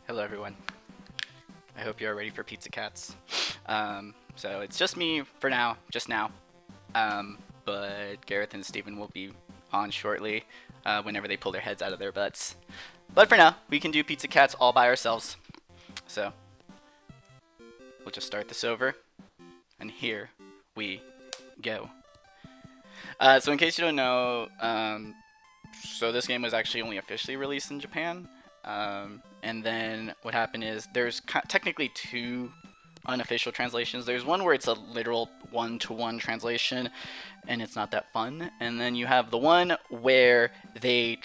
Hello everyone. I hope you're ready for Pizza Cats. So it's just me for now, just now. But Gareth and Steven will be on shortly whenever they pull their heads out of their butts. But for now, we can do Pizza Cats all by ourselves. So we'll just start this over, and here we go. So in case you don't know, so this game was actually only officially released in Japan. And then what happened is there's technically two unofficial translations. There's one where it's a literal one-to-one translation, and it's not that fun. And then you have the one where they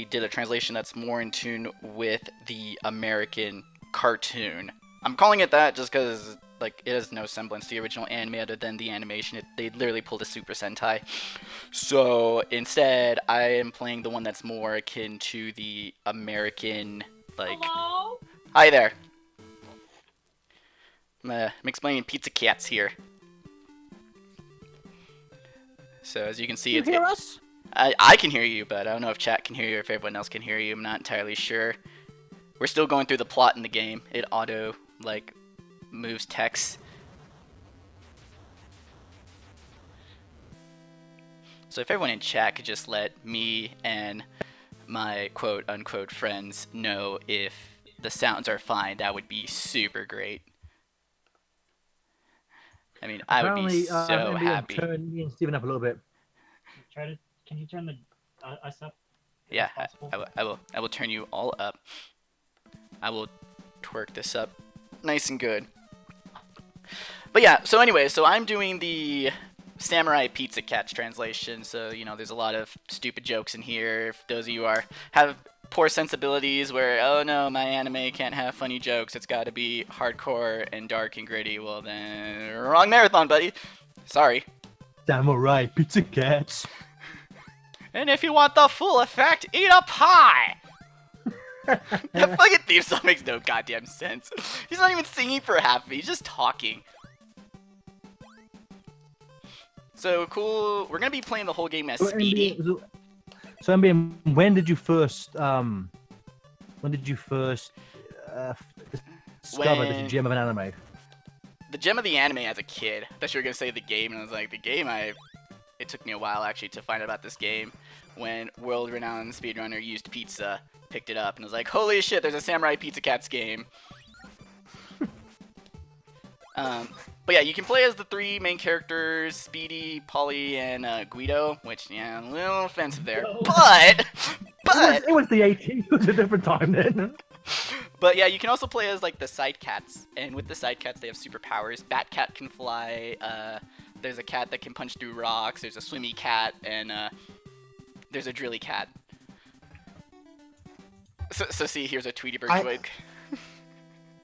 did a translation that's more in tune with the American cartoon. I'm calling it that just because like it has no semblance to the original anime other than the animation. They literally pulled a Super Sentai. So instead, I am playing the one that's more akin to the American, like... Hello? Hi there. I'm explaining Pizza Cats here. So as you can see, you hear us? I can hear you, but I don't know if chat can hear you or if everyone else can hear you. I'm not entirely sure. We're still going through the plot in the game. It auto, like, moves text. So if everyone in chat could just let me and my quote-unquote friends know if the sounds are fine, that would be super great. I mean, I would be so happy. Turn me and Steven up a little bit. Can you turn the us up? Yeah, I will turn you all up. I will twerk this up nice and good. But yeah, so anyway, so I'm doing the Samurai Pizza Cats translation. So, you know, there's a lot of stupid jokes in here. If those of you have poor sensibilities where, oh no, my anime can't have funny jokes, it's got to be hardcore and dark and gritty, well then, wrong marathon, buddy. Sorry. Samurai Pizza Cats. And if you want the full effect, eat a pie. That fucking theme song makes no goddamn sense. He's not even singing for half of it, he's just talking. So cool, we're gonna be playing the whole game as Speedy. So MB, when did you first discover this gem of an anime? The gem of the anime as a kid. I thought you were gonna say the game, and I was like, the game, it took me a while actually to find out about this game. When world-renowned speedrunner Used Pizza picked it up, and was like, holy shit, there's a Samurai Pizza Cats game. But yeah, you can play as the three main characters, Speedy, Polly, and Guido, which, yeah, a little offensive there. But it was the 80s, it was a different time then. But yeah, you can also play as, like, the side cats, and with the side cats, they have superpowers. Bat Cat can fly, there's a cat that can punch through rocks, there's a swimmy cat, and there's a drilly cat. So see, here's a Tweety Bird joke.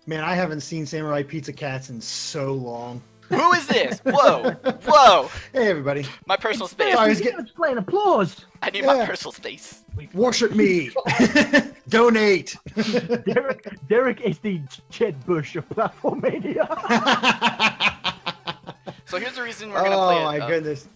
Man, I haven't seen Samurai Pizza Cats in so long. Who is this? Whoa! Whoa! Hey, everybody. My personal space. I was getting explain applause. I need my personal space. Worship me. Donate. Derek is the Chet Bush of Platformania. So here's the reason we're gonna play it. Oh my goodness.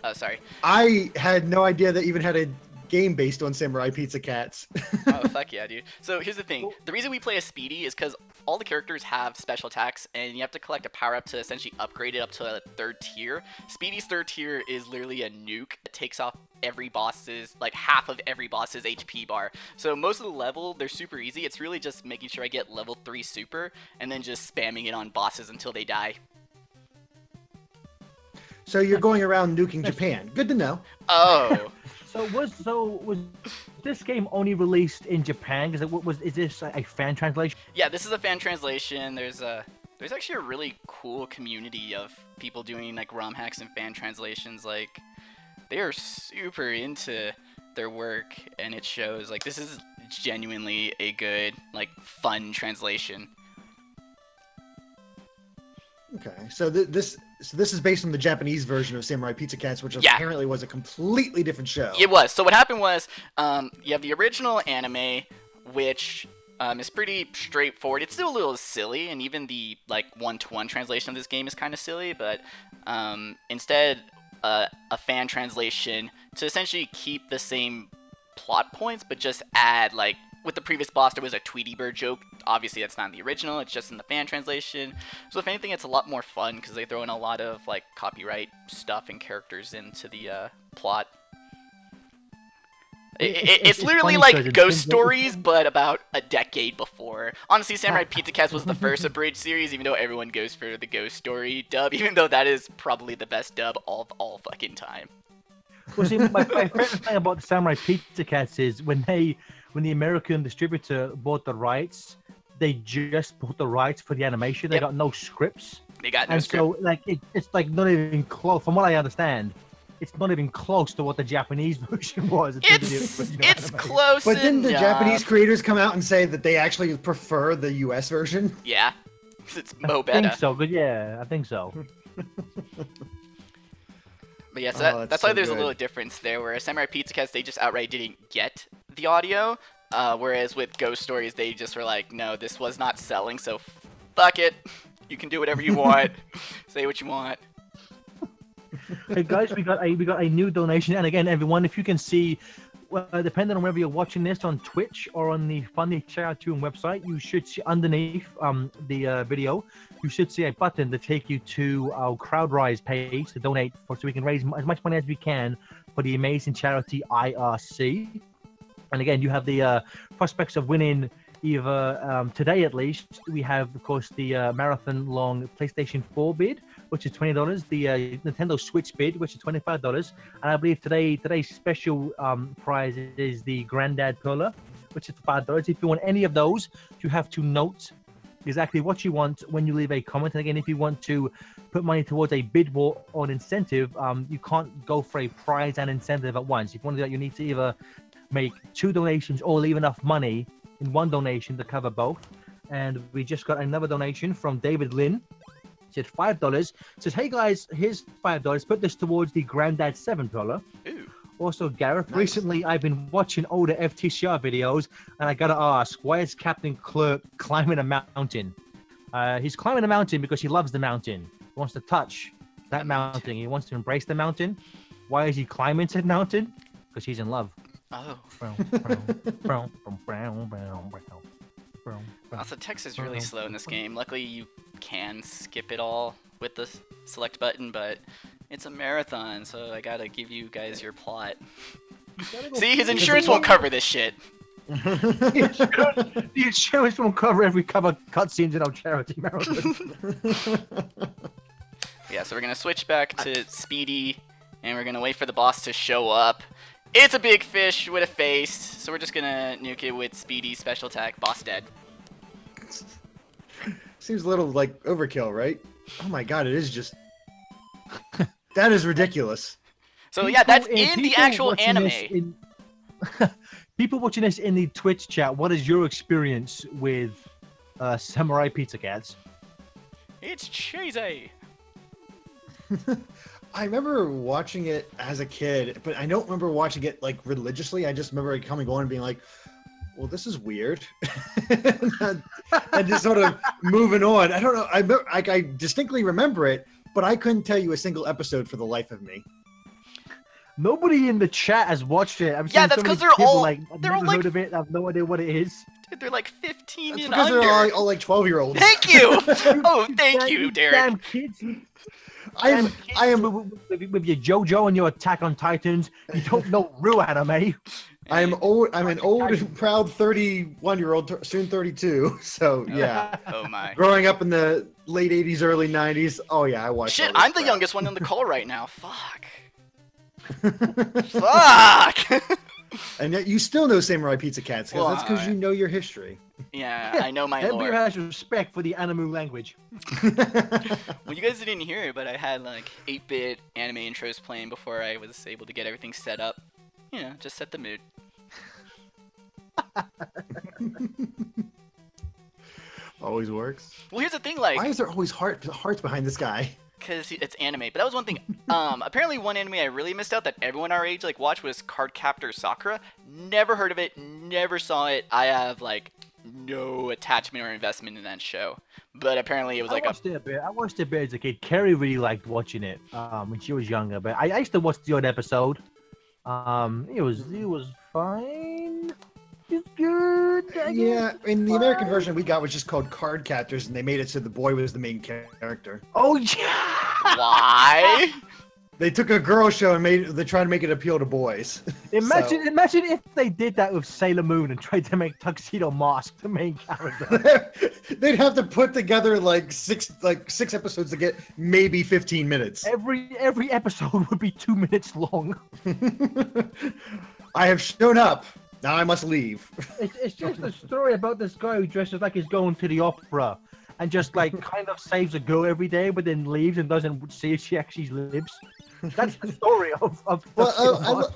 Oh, sorry. I had no idea that even had a game based on Samurai Pizza Cats. Oh, fuck yeah, dude. So here's the thing. The reason we play as Speedy is because all the characters have special attacks, and you have to collect a power-up to essentially upgrade it up to a 3rd tier. Speedy's 3rd tier is literally a nuke that takes off every boss's, like half of every boss's HP bar. So most of the level, they're super easy. It's really just making sure I get level 3 super, and then just spamming it on bosses until they die. So you're going around nuking Japan. Good to know. Oh. So was this game only released in Japan? Is this a fan translation? Yeah, this is a fan translation. There's actually a really cool community of people doing like ROM hacks and fan translations. Like, they are super into their work, and it shows. Like, this is genuinely a good, like, fun translation. Okay, so this is based on the Japanese version of Samurai Pizza Cats, which apparently was a completely different show. It was. So what happened was, you have the original anime, which It's pretty straightforward. It's still a little silly, and even the like one-to-one translation of this game is kind of silly. But instead, a fan translation to essentially keep the same plot points, but just add like with the previous boss there was a Tweety Bird joke. Obviously, that's not in the original. It's just in the fan translation. So if anything, it's a lot more fun because they throw in a lot of like copyright stuff and characters into the plot. It's literally like Ghost Stories, but about a decade before. Honestly, Samurai Pizza Cats was the first abridged series, even though everyone goes for the Ghost Story dub, even though that is probably the best dub of all fucking time. Well, see, my favorite thing about the Samurai Pizza Cats is when the American distributor bought the rights, they just bought the rights for the animation. They got no scripts. They got no script. So like it's like not even close. From what I understand, it's not even close to what the Japanese version was. It's close. But didn't the Japanese creators come out and say that they actually prefer the US version? Yeah, because it's mo better. I think so. But yeah, I think so. But yeah, so that's why there's a little difference there, where Samurai Pizza Cats, they just outright didn't get the audio, whereas with Ghost Stories, they just were like, no, this was not selling, so fuck it. You can do whatever you want. Say what you want. Hey guys, we got a new donation, and again, everyone, if you can see, depending on whether you're watching this on Twitch or on the Funny Charitune website, you should see underneath the video, you should see a button to take you to our CrowdRise page to donate so we can raise as much money as we can for the amazing charity IRC. And again, you have the prospects of winning either today at least. We have, of course, the marathon-long PlayStation 4 bid, which is $20, the Nintendo Switch bid, which is $25, and I believe today's special prize is the Grandad Perla, which is $5. If you want any of those, you have to note exactly what you want when you leave a comment. And again, if you want to put money towards a bid war or an incentive, you can't go for a prize and incentive at once. If you want to do that, you need to either make 2 donations or leave enough money in 1 donation to cover both. And we just got another donation from David Lynn. He said $5. Says, hey guys, here's $5. Put this towards the Grandad 7 $. Ooh. Also, Gareth, Nice. recently I've been watching older FTCR videos, and I gotta ask, why is Captain Clerk climbing a mountain? He's climbing a mountain because he loves the mountain. He wants to touch that mountain. He wants to embrace the mountain. Why is he climbing said mountain? Because he's in love. Oh. Also, Also, text is really slow in this game. Luckily, you can skip it all with the select button, but it's a marathon, so I gotta give you guys your plot. See, his insurance won't cover this shit. the insurance won't cover every cover cutscenes in our charity marathon. Yeah, so we're gonna switch back to Speedy, and we're gonna wait for the boss to show up. It's a big fish with a face, so we're just gonna nuke it with Speedy's special attack. Boss dead. Seems a little like overkill, right? Oh my god, it is just... That is ridiculous. So yeah, that's in the actual anime. People watching this in the Twitch chat, what is your experience with Samurai Pizza Cats? It's cheesy. I remember watching it as a kid, but I don't remember watching it like religiously. I just remember it coming on and being like, well, this is weird. and just sort of moving on. I don't know. I distinctly remember it, but I couldn't tell you a single episode for the life of me. Nobody in the chat has watched it. Yeah, that's because they're all like, they're all like, heard of it. I have no idea what it is. Dude, they're like 15 That's and because under. they're all like 12-year-olds. Thank you. Oh, thank you, Derek. Damn kids. I am with your JoJo and your Attack on Titans. You don't know real anime. I'm an old and proud 31-year-old, soon 32. So yeah. Oh my. Growing up in the late 80s, early 90s. Oh yeah, I watched. Shit, I'm the youngest one on the call right now. Fuck. Fuck. And yet you still know Samurai Pizza Cats, because that's because Why? you know your history. Yeah, I know my Everybody lore. has respect for the anime language. Well, you guys didn't hear it, but I had like 8-bit anime intros playing before I was able to get everything set up. You know, just set the mood. Always works. Well, here's the thing, like, Why is there always hearts behind this guy? because it's anime. But that was one thing. Apparently one anime I really missed out that everyone our age like watched was Cardcaptor Sakura. Never heard of it. Never saw it. I have like no attachment or investment in that show. But apparently it was like I watched it a bit as a kid. Carrie really liked watching it when she was younger, but I used to watch the odd episode. It was fine. It's good. Yeah, in the American version we got was just called Card Captors, and they made it so the boy was the main character. Oh yeah. why? They took a girl show and they tried to make it appeal to boys. Imagine if they did that with Sailor Moon and tried to make Tuxedo Mask the main character. They'd have to put together like six episodes to get maybe 15 minutes. Every episode would be 2 minutes long. I have shown up. Now I must leave. It's just a story about this guy who dresses like he's going to the opera and just like kind of saves a girl every day, but then leaves and doesn't see if she actually lives. That's the story of Well,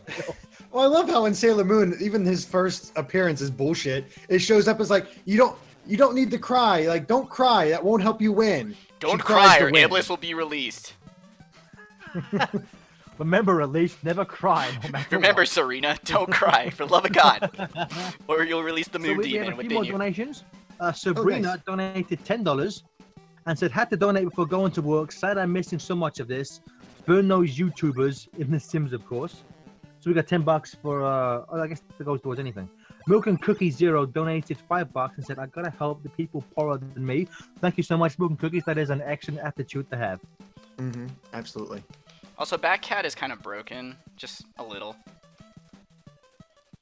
I love how in Sailor Moon, even his first appearance is bullshit. It shows up as like, you don't need to cry. Like, don't cry. That won't help you win. Don't She cry cries to or win. Iblis will be released. Remember, at least never cry. No matter Remember, what. Serena, don't cry, for love of God. Or you'll release the So moon we have demon a few within more you. donations. Sabrina nice. donated $10 and said, had to donate before going to work. Sad I'm missing so much of this. Burn those YouTubers in The Sims, of course. So we got $10 for, oh, I guess that goes towards anything. Milk and Cookie Zero donated $5 and said, I gotta help the people poorer than me. Thank you so much, Milk and Cookies. That is an excellent attitude to have. Mm-hmm. Absolutely. Also, Batcat is kind of broken, just a little.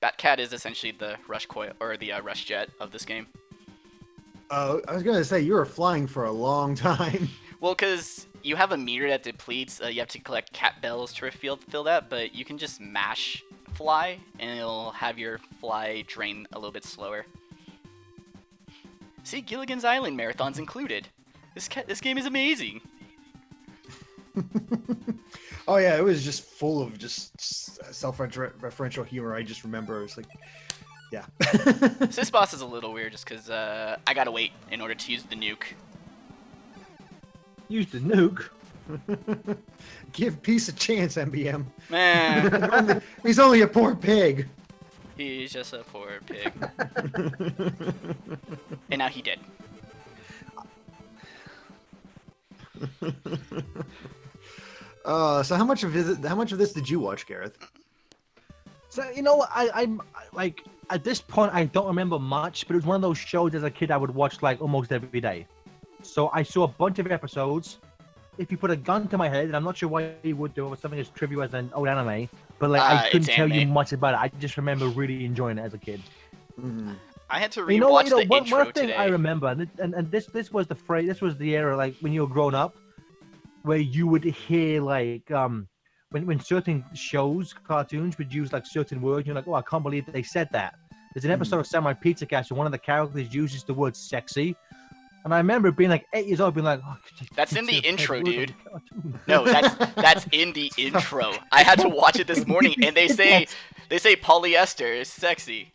Batcat is essentially the rush coil or the rush jet of this game. I was gonna say you were flying for a long time. Well, because you have a meter that depletes, you have to collect cat bells to fill that, but you can just mash fly, and it'll have your fly drain a little bit slower. See, Gilligan's Island marathons included. This game is amazing. Oh yeah, it was just full of just self-referential humor. I just remember it's like, yeah. This boss is a little weird just because I gotta wait in order to use the nuke. Use the nuke. Give peace a chance, MBM. Man, He's only a poor pig. he's just a poor pig. And now he did. So how much of this did you watch, Gareth? So, you know, I'm like, at this point, I don't remember much, but it was one of those shows as a kid I would watch like almost every day. So I saw a bunch of episodes. If you put a gun to my head, and I'm not sure why you would do it with something as trivial as an old anime, but like I couldn't tell you much about it. I just remember really enjoying it as a kid. Mm. I had to You know, rewatch the one intro thing today. I remember, and this was the phrase, this was the era like when you were growing up, where you would hear like when certain shows, cartoons would use like certain words, you're like, oh, I can't believe they said that. There's an episode of Samurai Pizza Cats where one of the characters uses the word sexy. And I remember being like 8 years old, being like, oh, That's in the intro, word dude. of the cartoon. No, that's in the intro. I had to watch it this morning, and they say polyester is sexy.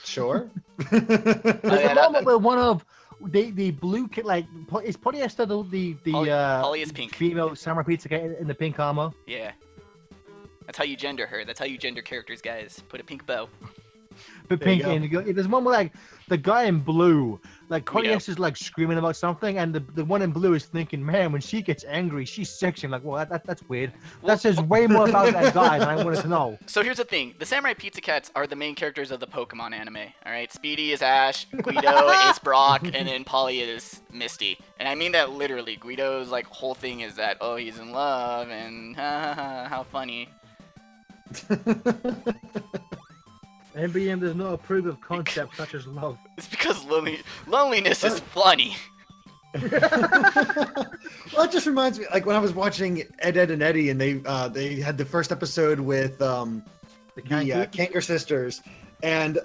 Sure. There's a moment where one of the blue kid, like, is polyester the Poly is pink. female Samurai Pizza Cat in the pink armor? Yeah. That's how you gender her. That's how you gender characters, guys. Put a pink bow. But There you pink, and there's one where like the guy in blue, like Guido. polyester's like screaming about something, and the one in blue is thinking, man, when she gets angry, she's sexy. I'm like, well, that's weird. That says way more about that guy than I wanted to know. So here's the thing. The Samurai Pizza Cats are the main characters of the Pokemon anime. Alright? Speedy is Ash, Guido is Brock, and then Polly is Misty. And I mean that literally. Guido's like whole thing is that, oh, he's in love, and how funny. NBM does not approve of concepts such as love. It's because loneliness is funny. Well, it just reminds me, like when I was watching Ed, Ed, and Eddie, and they had the first episode with the Kanker sisters, and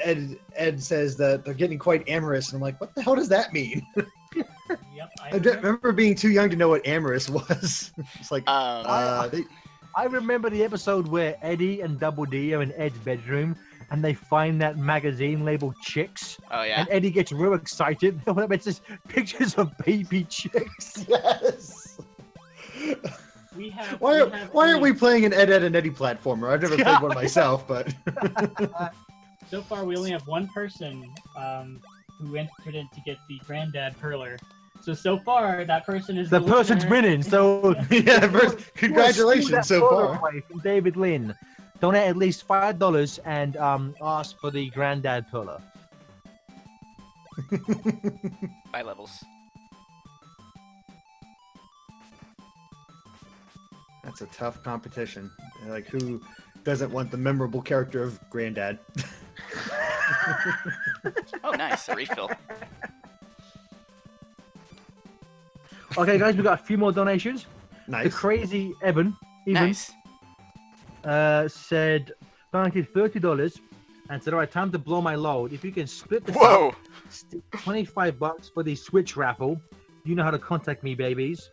Ed says that they're getting quite amorous, and I'm like, what the hell does that mean? Yep, I remember being too young to know what amorous was. It's like, I remember the episode where Eddie and Double D are in Ed's bedroom and they find that magazine labeled Chicks. Oh, yeah? And Eddie gets real excited. It's just pictures of baby chicks. yes. Why Why aren't we playing an Ed, Ed, and Eddie platformer? I've never played one myself, but so far we only have one person who entered in to get the Granddad Perler. So far, that person is The person's winner. winning. So Yeah, first, congratulations so far. From David Lynn. Donate at least $5 and ask for the Granddad Perler. By levels. That's a tough competition. Like, who doesn't want the memorable character of Granddad? Oh, nice. A refill. Okay, guys, we got a few more donations. The Nice. crazy Evan Nice. said donated $30 and said, "All right, time to blow my load. If you can split this Whoa. up, stick $25 for the Switch raffle. You know how to contact me, babies.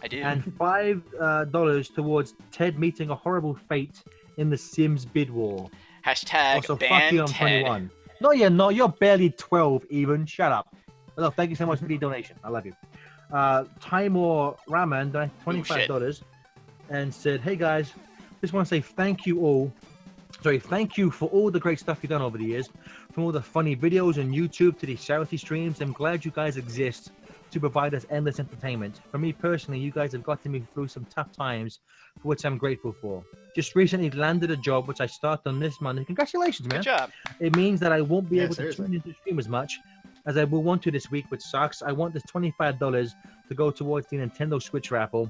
I do. And $5 towards Ted meeting a horrible fate in the Sims bid war. Hashtag Also, fuck ban you, I'm Ted. 21. No, you're not. You're barely 12 even. Shut up. Well, thank you so much for the donation. I love you. Timor Raman donated $25 and said, "Hey guys, just want to say thank you all. Sorry, thank you for all the great stuff you've done over the years. From all the funny videos on YouTube to the charity streams. I'm glad you guys exist to provide us endless entertainment. For me personally, you guys have gotten me through some tough times, for which I'm grateful for. Just recently landed a job, which I start on this Monday. Congratulations, man. Good job. It means that I won't be Yeah, able seriously. to tune into the stream as much as I will want to this week, which sucks. I want this $25 to go towards the Nintendo Switch raffle.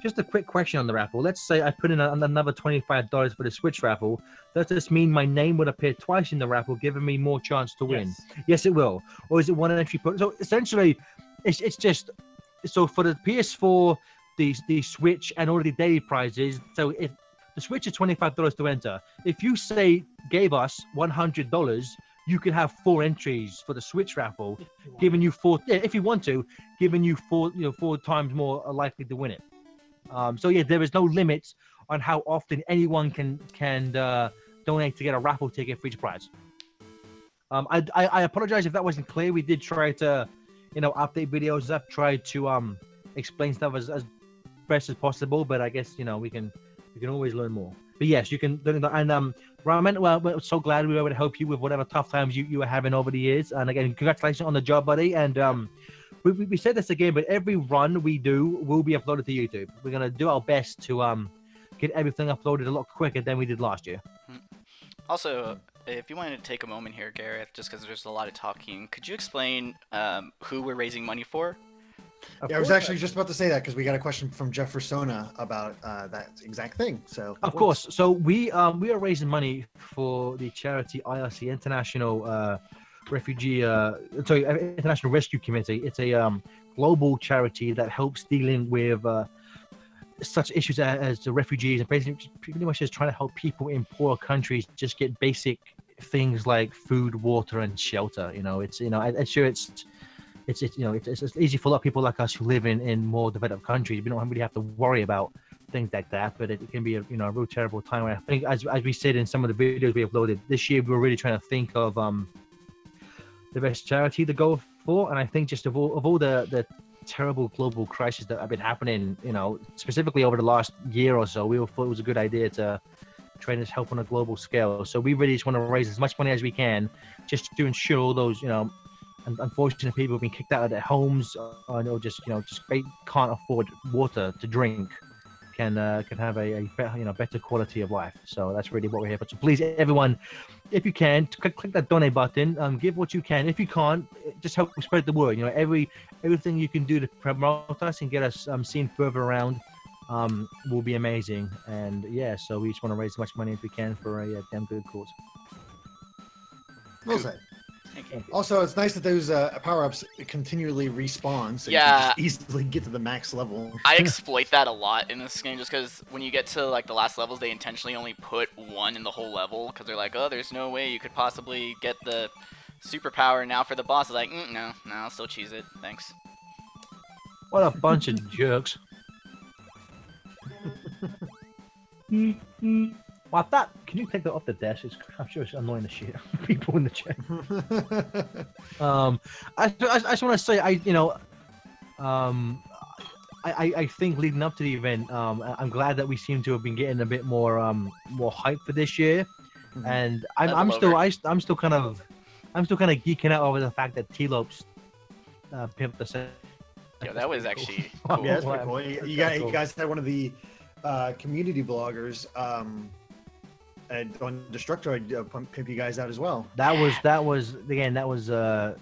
Just a quick question on the raffle. Let's say I put in another $25 for the Switch raffle. Does this mean my name would appear twice in the raffle, giving me more chance to win? Yes. Yes, it will. Or is it one entry put? So essentially, it's just so for the PS4, the Switch, and all the daily prizes. So if the Switch is $25 to enter, if you say gave us $100, you could have 4 entries for the Switch raffle, giving you 4. Yeah, if you want to, giving you 4, 4 times more likely to win it. So yeah, there is no limit on how often anyone can donate to get a raffle ticket for each prize. I apologize if that wasn't clear. We did try to, update videos. I've tried to explain stuff as best as possible, but I guess we can always learn more. But yes, you can. And Raman, well, we're so glad we were able to help you with whatever tough times you were having over the years. And again, congratulations on the job, buddy. And we said this again, but every run we do will be uploaded to YouTube. We're gonna do our best to get everything uploaded a lot quicker than we did last year. Also, if you wanted to take a moment here, Gareth, just because there's a lot of talking, could you explain who we're raising money for? Yeah, I was actually just about to say that because we got a question from Jeff Persona about that exact thing. So Of course. So we are raising money for the charity IRC International International Rescue Committee. It's a global charity that helps dealing with such issues as the refugees and basically pretty much just trying to help people in poor countries just get basic things like food, water, and shelter. I'm sure it's easy for a lot of people like us who live in more developed countries. We don't really have to worry about things like that, but it can be a real terrible time. I think as we said in some of the videos we uploaded this year, we were really trying to think of the best charity to go for, and I think just of all the terrible global crises that have been happening, specifically over the last year or so, we thought it was a good idea to try and just help on a global scale. So we really just want to raise as much money as we can, just to ensure all those unfortunate people have been kicked out of their homes, or just can't afford water to drink, can have a better quality of life. So that's really what we're here for. So please, everyone, if you can, click that donate button. Give what you can. If you can't, just help spread the word. Everything you can do to promote us and get us seen further around will be amazing. And yeah, so we just want to raise as much money as we can for a damn good cause. well said. Thank you. Also, it's nice that those power-ups continually respawn, so Yeah. you can just easily get to the max level. I exploit that a lot in this game just because when you get to like the last levels, they intentionally only put 1 in the whole level because they're like, oh, there's no way you could possibly get the superpower now for the boss. It's like, no, I'll still cheese it. Thanks. What a bunch of jerks. What that? Can you take that off the desk? I'm sure it's annoying the shit out of people in the chat. I just want to say, I think leading up to the event, I'm glad that we seem to have been getting a bit more hype for this year. And Level I'm still over. I'm still kind of geeking out over the fact that T-Lopes pimped the set. Yo, that was actually Cool. cool. Yeah, that's pretty cool. You Cool. guys had one of the community bloggers on Destructoid pimp you guys out as well. That was again. That was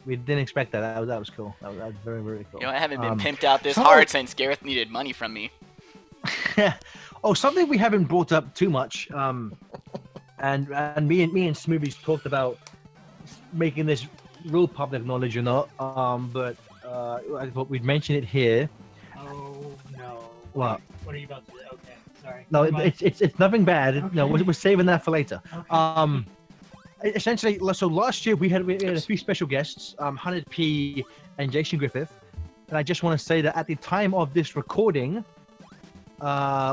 we didn't expect that. That was cool. That was very, very cool. You know, I haven't been pimped out this so- hard since Gareth needed money from me. Oh, something we haven't brought up too much. And me and Smoothies talked about making this real public knowledge or not. But I thought we'd mention it here. Oh no. What? What are you about to do? Okay, sorry. No, Never mind. it's nothing bad. Okay. No, we're saving that for later. Okay. Essentially, so last year we had a few special guests, Hunted P and Jason Griffith, and I just want to say that at the time of this recording,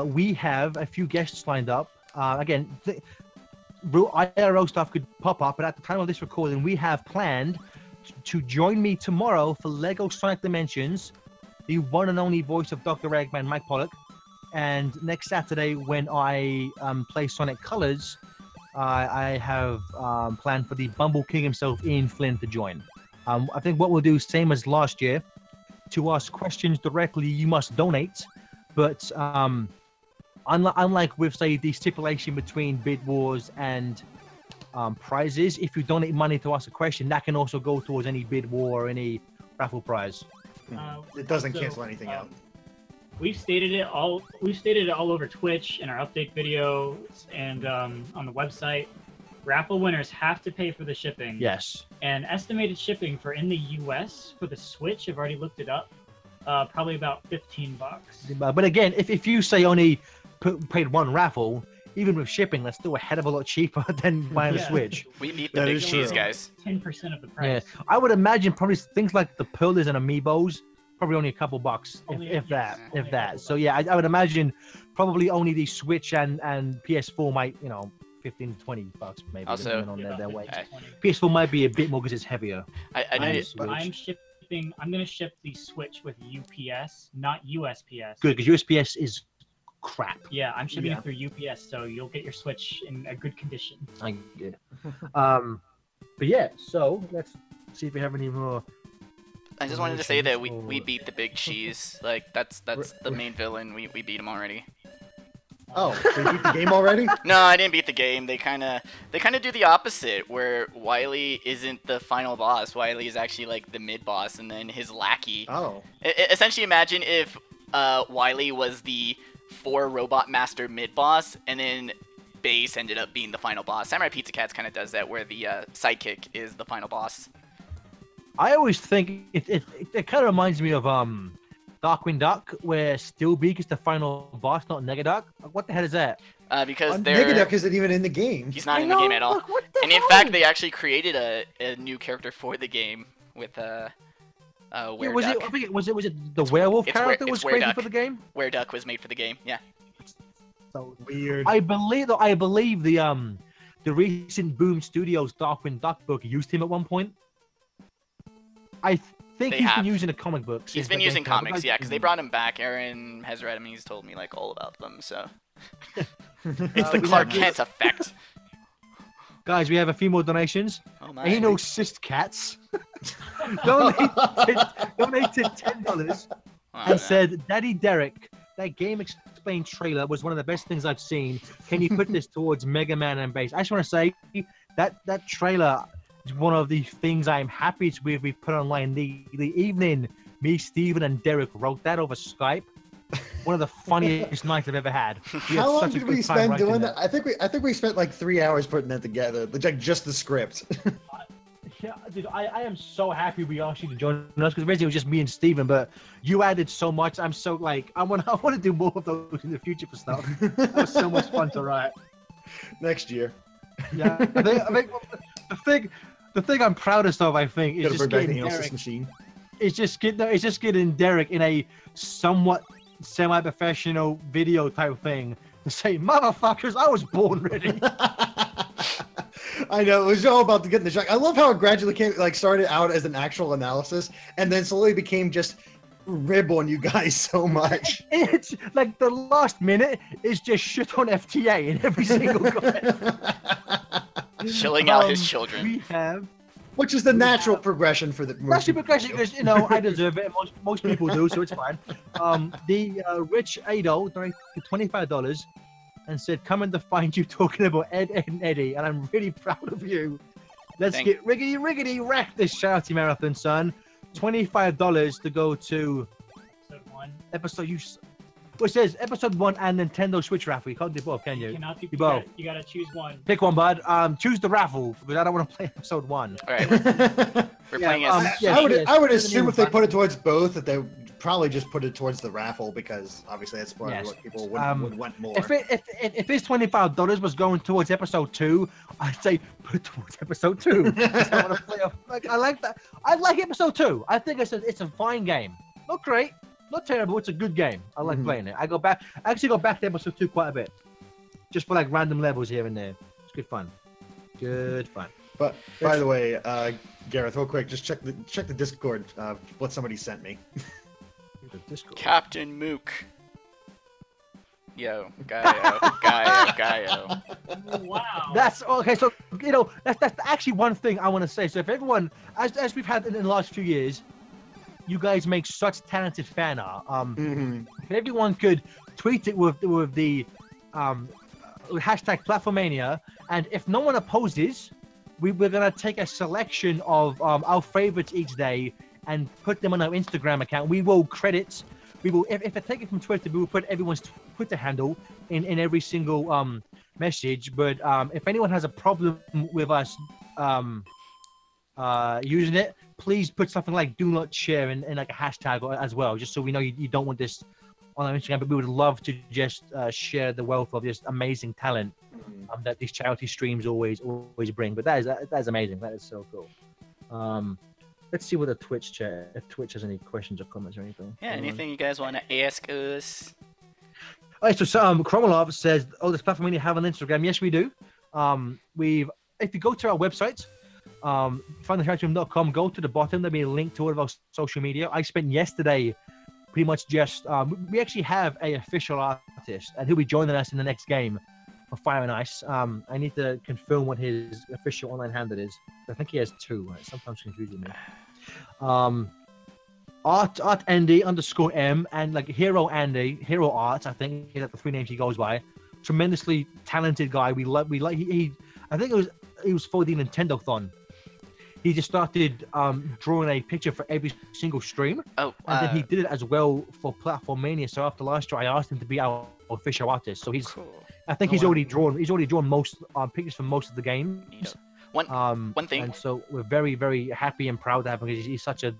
we have a few guests lined up. Again, real IRL stuff could pop up, but at the time of this recording, we have planned to join me tomorrow for Lego Sonic Dimensions, the one and only voice of Dr. Eggman, Mike Pollock. And next Saturday, when I play Sonic Colors, I have planned for the Bumble King himself, Ian Flynn, to join. I think what we'll do, same as last year, to ask questions directly, you must donate. But unlike with, say, the stipulation between Bid Wars and prizes, if you donate money to ask a question, that can also go towards any bid war or any raffle prize. It doesn't so, cancel anything out. We've stated it all over Twitch in our update videos and on the website. Raffle winners have to pay for the shipping. Yes. And estimated shipping for in the US for the Switch, I've already looked it up, probably about $15. But again, if you say only paid one raffle, even with shipping, that's still a hell of a lot cheaper than buying a Yeah. Switch. We beat the That big is cheese, true. guys. 10% of the Yeah, price. I would imagine probably things like the Pearlers and Amiibos, probably only a couple bucks, Only- if yes, that, only if a that. couple So yeah, I would imagine probably only the Switch and PS4 might, 15 to 20 bucks maybe, Also- depending on Yeah, their about weight. 15 to 20. PS4 might be a bit more because it's heavier. I know. Nice. I'm shipping. I'm gonna ship the Switch with UPS, not USPS. Good, because USPS is crap. Yeah, I'm shipping Yeah. it through UPS, so you'll get your Switch in a good condition. I get it. But yeah, so let's see if we have any more. I just wanted to say that we Donations beat the big cheese. Like that's the main villain. We beat him already. Oh, they beat the game already? No, I didn't beat the game. They kind of do the opposite, where Wily isn't the final boss. Wily is actually like the mid boss, and then his lackey. Oh. Essentially, imagine if Wily was the 4 robot master mid boss, and then Base ended up being the final boss. Samurai Pizza Cats kind of does that, where the sidekick is the final boss. I always think it kind of reminds me of Darkwing Duck, where Steelbeak is the final boss, not Negaduck. What the hell is that? Because Negaduck isn't even in the game. he's not I in the know, game at all. look, what the And in hell? fact, they actually created a new character for the game with Yeah, Wereduck. was it? I think was it the werewolf it's character Were- was it's created Wereduck. for the game? Wereduck was made for the game. Yeah. So Weird. I believe the recent Boom Studios Darkwing Duck book used him at one point. I think They he's have. been using the comic books. He's since been the using game came out, comics, but yeah, because they brought him back. Aaron has read him. He's told me like all about them. So it's the we Clark have Kent effect. Guys, we have a few more donations. Oh my. Anal cyst cats donated $10 Oh, and no. said, "Daddy Derek, that Game Explained trailer was one of the best things I've seen. Can you put this towards Mega Man and Base?" I just want to say that trailer is one of the things I'm happiest with. We put online the evening me, Steven, and Derek wrote that over Skype. One of the funniest nights I've ever had. We had How long such a did good we time spend writing doing that? I think we spent like 3 hours putting that together, like just the script. Yeah, dude, I am so happy we asked you to join us because basically it was just me and Steven, but you added so much. I'm so like I want to do more of those in the future for stuff. That was so much fun to write. Next year. Yeah, I think the thing I'm proudest of, I think, is Gotta just bring back the getting analysis Derek. machine. It's just getting Derek in a somewhat semi-professional video type thing to say, "Motherfuckers, I was born ready." I know, it was all about getting the shock. I love how it gradually started out as an actual analysis and then slowly became just rib on you guys so much. It's like the last minute is just shit on FTA in every single comment. Chilling out his children. We have. Which is the natural progression for the. Natural progression because I deserve it. Most people do, so it's fine. The Rich Ado donated $25 and said, "Coming to find you talking about Ed, Ed, and Eddie," and I'm really proud of you. Let's get riggedy wreck this charity marathon, son. $25 to go to Episode 1. episode. Well, it says episode 1 and Nintendo Switch raffle. You can't do both, can you? You cannot do You both. You gotta choose one. Pick one, bud. Choose the raffle because I don't want to play episode 1. All right, we're playing as. I would assume if they put it towards both, that they would probably just put it towards the raffle because obviously that's probably what people would want more. If this $25 was going towards episode 2, I'd say put it towards episode 2. I like that. I like episode 2. I think it's a fine game. Not great, not terrible. It's a good game. I like playing it. I actually go back to episode 2 quite a bit, just for like random levels here and there. It's good fun. Good fun. But by the way, Gareth, real quick, just check the Discord. What somebody sent me. Captain Mook. Yo, Gaio. Wow. That's okay. So that's actually one thing I want to say. So if everyone, as we've had in the last few years, you guys make such talented fan art. If everyone could tweet it with the hashtag Platformania, and if no one opposes, we're gonna take a selection of our favorites each day and put them on our Instagram account. We will credit. We will if I take it from Twitter, we will put everyone's Twitter handle in every single message. But if anyone has a problem with us using it, please put something like "do not share" in like a hashtag as well, just so we know you don't want this on our Instagram. But we would love to just share the wealth of just amazing talent that these charity streams always bring. But that is amazing. That is so cool. Let's see what the Twitch chat, if Twitch has any questions or comments or anything. Yeah, anything you guys want to ask us? All right, so Kromolov says, "Oh, does Platformania have an Instagram?" Yes, we do. If you go to our website, findthechartroom.com, go to the bottom. There'll be a link to all of our social media. I spent yesterday pretty much just we actually have a official artist, and he'll be joining us in the next game for Fire and Ice. I need to confirm what his official online handle is. I think he has 2. Right? Sometimes confusing me. Art Andy _M and like Hero Andy, Hero Art. I think is like the 3 names he goes by. Tremendously talented guy. We like. He I think it was for the Nintendo-thon. He just started drawing a picture for every single stream. And then he did it as well for Platformania. So after last year, I asked him to be our official artist. So he's cool. I think he's already drawn most pictures for most of the games. One thing. And so we're very, very happy and proud to have him because he's such a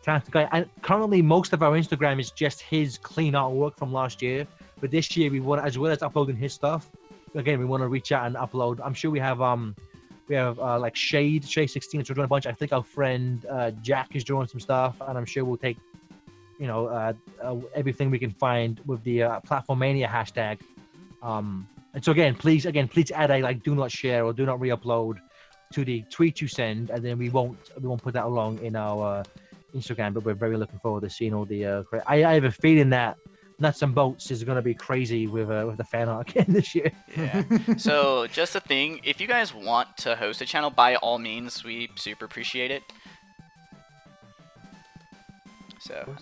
talented guy. And currently, most of our Instagram is just his clean artwork from last year. But this year, we want, as well as uploading his stuff, again, we want to reach out and upload. I'm sure we have like Shade 16 is drawing a bunch. I think our friend Jack is drawing some stuff, and I'm sure we'll take everything we can find with the Platformania hashtag. And so again, please add a like do not share or do not re-upload to the tweet you send, and then we won't put that along in our Instagram. But we're very looking forward to seeing all the. I have a feeling that Nuts and Bolts is going to be crazy with the fan art again this year. Yeah. So just a thing, if you guys want to host a channel, by all means, we super appreciate it. So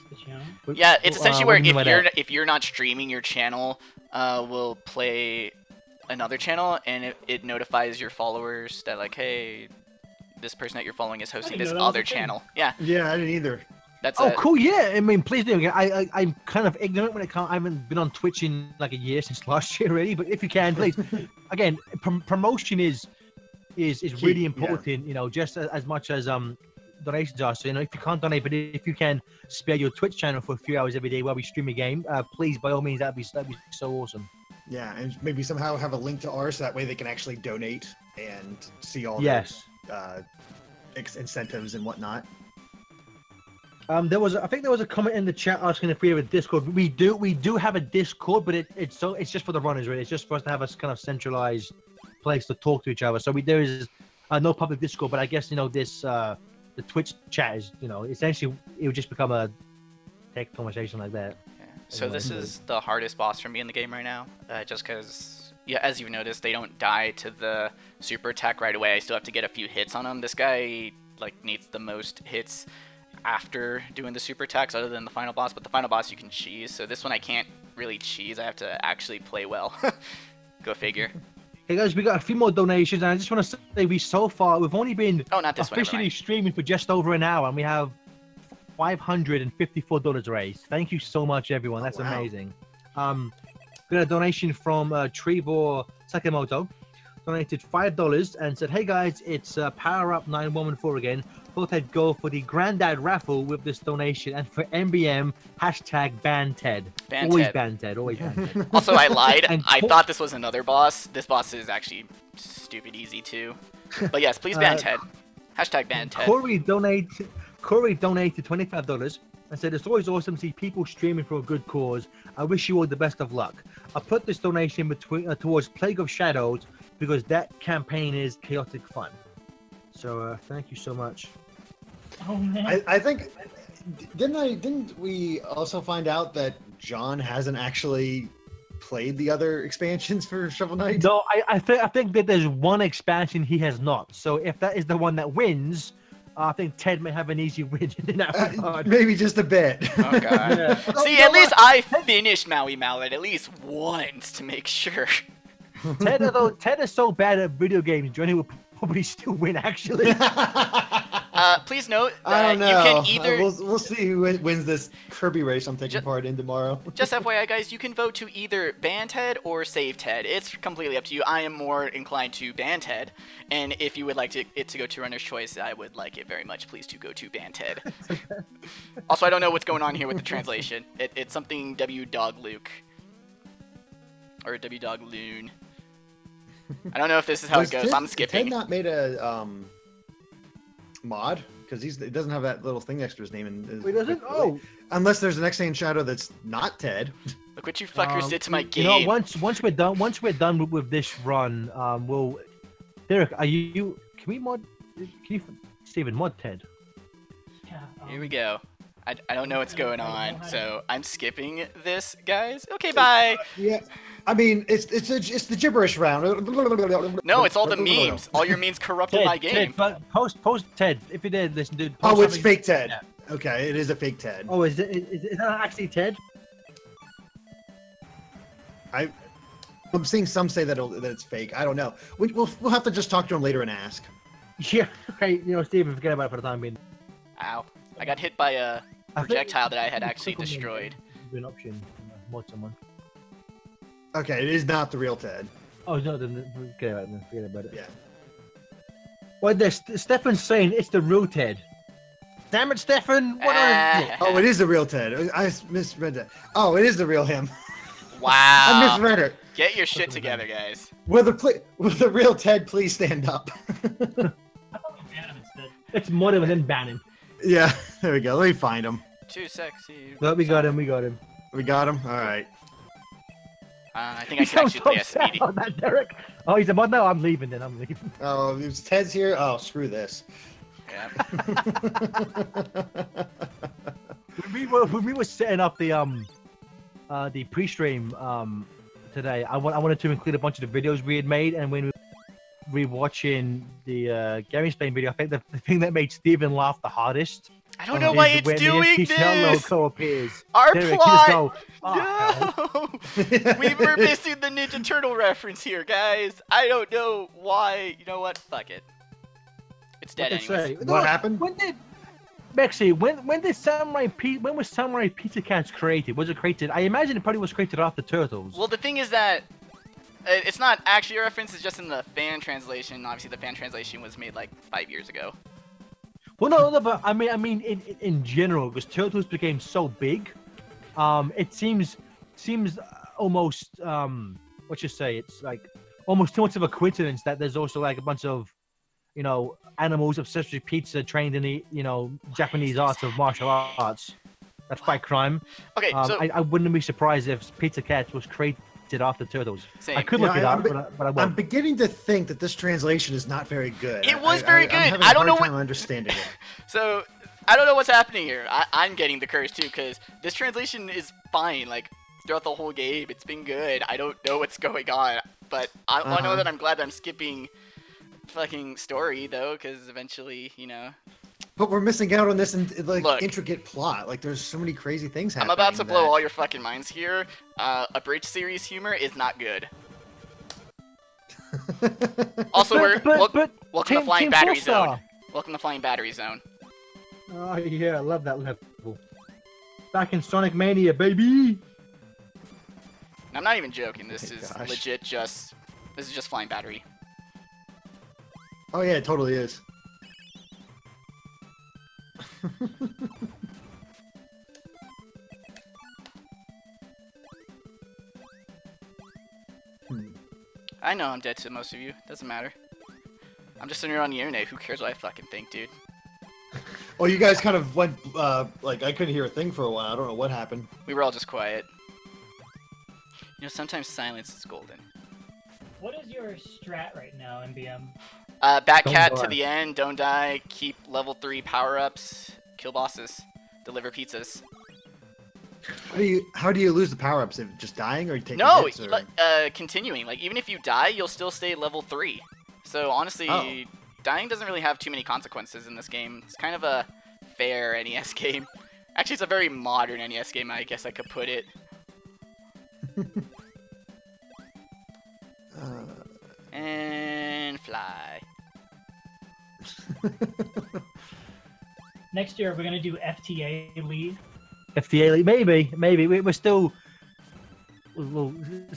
yeah, it's essentially where if you're not streaming your channel, we'll play another channel, and it notifies your followers that like, hey, this person that you're following is hosting this other channel. Yeah. Yeah, I didn't either. That's cool. Yeah, I mean, please do. I'm kind of ignorant when it comes. I haven't been on Twitch in like a year since last year already. But if you can, please. Again, promotion is really important. Yeah. Just as much as donations are. So if you can't donate, but if you can spare your Twitch channel for a few hours every day while we stream a game, please, by all means, that'd be so awesome. Yeah, and maybe somehow have a link to ours so that way they can actually donate and see all the incentives and whatnot. I think there was a comment in the chat asking if we have a Discord. We do have a Discord, but it's just for the runners, really. It's just for us to have a kind of centralized place to talk to each other. So there is no public Discord, but I guess this the Twitch chat is essentially it would just become a tech conversation like that. Yeah. So this is the hardest boss for me in the game right now, just because yeah, as you've noticed, they don't die to the super attack right away. I still have to get a few hits on them. This guy like needs the most hits after doing the super attacks other than the final boss, but the final boss you can cheese. So this one I can't really cheese. I have to actually play well. Go figure. Hey guys, we got a few more donations, and I just want to say we've only been not this one, officially streaming for just over an hour, and we have $554 raised. Thank you so much, everyone. That's amazing. We got a donation from Trevor Sakamoto. Donated $5 and said, "Hey guys, it's Power Up 9114 again. Thought I'd go for the Granddad raffle with this donation, and for MBM #ban Ted. Always ban Ted. Always ban Ted." Also, I lied. I thought this was another boss. This boss is actually stupid easy too. But yes, please ban Ted. #ban Ted. Corey donated $25 and said, "It's always awesome to see people streaming for a good cause. I wish you all the best of luck. I put this donation towards Plague of Shadows because that campaign is chaotic fun." So thank you so much. Oh man. I think didn't we also find out that John hasn't actually played the other expansions for Shovel Knight? No, I think that there's one expansion he has not. So if that is the one that wins, I think Ted may have an easy win in that regard. Maybe just a bit. Oh god. Yeah. See, at least I finished Maui Mallet at least once to make sure. Ted is so bad at video games, Johnny will probably still win, actually. Please note I that don't know. you can either... We'll see who wins this Kirby race I'm taking part in tomorrow. Just FYI, guys, you can vote to either ban Ted or save Ted. It's completely up to you. I am more inclined to ban Ted, and if you would like it to go to Runner's Choice, I would like it very much. Please to go to ban Ted. Also, I don't know what's going on here with the translation. It's something W Dog Luke or W Dog Loon. I don't know if this is how it goes. I'm skipping. Ted not made a mod? Because he doesn't have that little thing next to his name. He doesn't? Oh. Unless there's an X-Ray Shadow that's not Ted. Look what you fuckers did to my game. You know, once we're done with this run, we'll... Derek, can we mod... Can you... Steven, mod Ted? Yeah, Here we go. I don't know what's going on, so I'm skipping this, guys. Okay, bye. Yeah, I mean it's the gibberish round. No, it's all the memes. All your memes corrupted my game. Ted, post Ted. If you did, listen, dude. Oh, it's fake Ted. Yeah. Okay, it is a fake Ted. Oh, is that actually Ted? I'm seeing some say that it's fake. I don't know. We'll have to just talk to him later and ask. Yeah. Okay. You know, Steven, forget about it for the time being. Ow! I got hit by a projectile that I had actually destroyed. An option, mod someone. Okay, it is not the real Ted. Oh no, then forget about it. Yeah. Well, Stefan's saying it's the real Ted. Damn it, Stefan! Oh, it is the real Ted. I misread that. Oh, it is the real him. Wow! I misread it. Get your shit together, guys. Will the real Ted please stand up? I thought we banned him instead. It's mod him and then ban him. Yeah, there we go. Let me find him. Too sexy. No, we got him. We got him. We got him. All right. I think I can actually play a speedy. On that, Derek. Oh, he's a mod now. I'm leaving. Then I'm leaving. Oh, it's Ted's here. Oh, screw this. Yeah. when we were setting up the pre-stream today, I wanted to include a bunch of the videos we had made, and when we were rewatching the Gary's playing video, I think the thing that made Steven laugh the hardest. I don't know why it's doing this. Logo appears. Our Derek, plot. go, No, we were missing the Ninja Turtle reference here, guys. I don't know why. You know what? Fuck it. It's dead anyways. What happened? When did Mexi? When did Samurai Pete? When was Samurai Pizza Cats created? Was it created? I imagine it probably was created after Turtles. Well, the thing is that it's not actually a reference. It's just in the fan translation. Obviously, the fan translation was made like 5 years ago. Well, no, but I mean, in general, because Turtles became so big, it seems almost what you say? It's like almost too much of a coincidence that there's also like a bunch of, you know, animals obsessed with pizza, trained in the, you know, Japanese arts of martial arts that fight crime. Okay, so I wouldn't be surprised if Pizza Cats was created after Turtles. Same. I could look it up, but I won't. I'm beginning to think that this translation is not very good. It was very good. I'm having I don't know a hard what. time understanding it. So I don't know what's happening here. I'm getting the curse too, because this translation is fine. Like throughout the whole game, it's been good. I don't know what's going on. But I know that I'm glad that I'm skipping fucking story though, because eventually, you know. But we're missing out on this like Look, intricate plot. Like there's so many crazy things I'm happening. about to blow all your fucking minds here. Abridged series humor is not good. Also, welcome to Flying Battery Zone. Welcome to Flying Battery Zone. Oh yeah, I love that level. Back in Sonic Mania, baby. I'm not even joking. This Oh is gosh. legit just. This is just Flying Battery. Oh yeah, it totally is. I know I'm dead to most of you. Doesn't matter. I'm just sitting here on the internet. Who cares what I fucking think, dude? Well, you guys kind of went like I couldn't hear a thing for a while. I don't know what happened. We were all just quiet. You know, sometimes silence is golden. What is your strat right now, MBM? Batcat Don't to die. the end, don't die, keep level 3 power-ups, kill bosses, deliver pizzas. How do you lose the power ups? If just dying or you take No, hits, or... continuing. Like, even if you die, you'll still stay level 3. So, honestly, dying doesn't really have too many consequences in this game. It's kind of a fair NES game. Actually, it's a very modern NES game, I guess I could put it. And fly. Next year, we're gonna do FTA lead. FTA League, maybe. We're still. Well,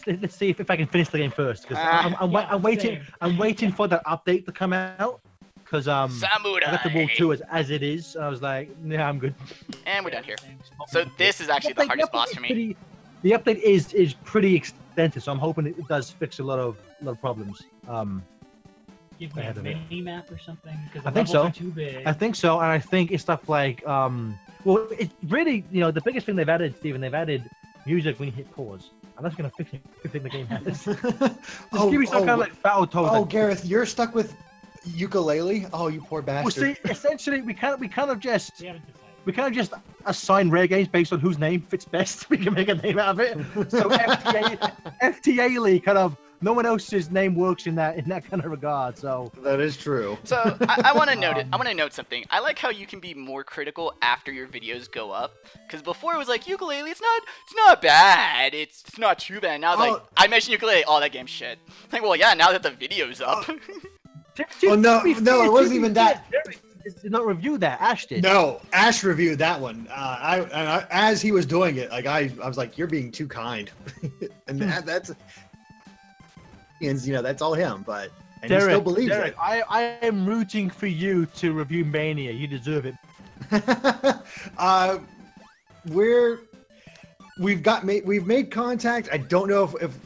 let's see if I can finish the game first, because I'm waiting. Same. I'm waiting for that update to come out, because Samurai. I got the World 2 as it is. I was like, yeah, I'm good. And we're done here. So this is actually the hardest boss for me. The update is pretty extensive, so I'm hoping it does fix a lot of problems. Give me a ahead of it. mini map or something. Because I think the levels so. are too big. I think so, and I think it's stuff like well, it's really, you know, the biggest thing they've added, Steven, they've added music when you hit pause, and that's gonna fix everything the game has. Just give me some kind of like battle tones. Oh, like, Gareth, you're stuck with ukulele. Oh, you poor well, bastard. see, essentially, we kind of just We haven't decided. we kind of just assign rare games based on whose name fits best. We can make a name out of it. So FTA League kind of, no one else's name works in that kind of regard. So That is true. So I want to note it. I want to note something. I like how you can be more critical after your videos go up. Because before it was like ukulele, it's not bad. It's not too bad. Now it's like I mentioned ukulele, oh that game's shit. It's like, well yeah, now that the video's up. Oh no, it wasn't even that. Did not review that. Ash did. No, Ash reviewed that one. I as he was doing it, like I was like, "You're being too kind," and that's, you know, that's all him. But and he still believes Derek, it. I am rooting for you to review Mania. You deserve it. We've made contact. I don't know if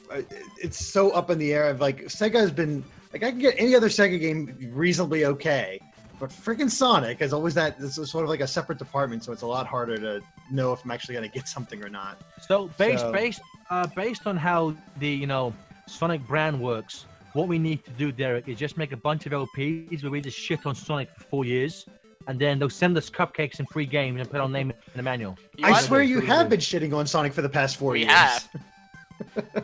it's so up in the air. Of like Sega has been like, I can get any other Sega game reasonably okay. But freaking Sonic is always that. This is sort of like a separate department, so it's a lot harder to know if I'm actually gonna get something or not. So based on how the Sonic brand works, what we need to do, Derek, is just make a bunch of LPs where we just shit on Sonic for 4 years, and then they'll send us cupcakes and free games and put our name in the manual. You I want- swear you have been shitting on Sonic for the past 4 We years. have.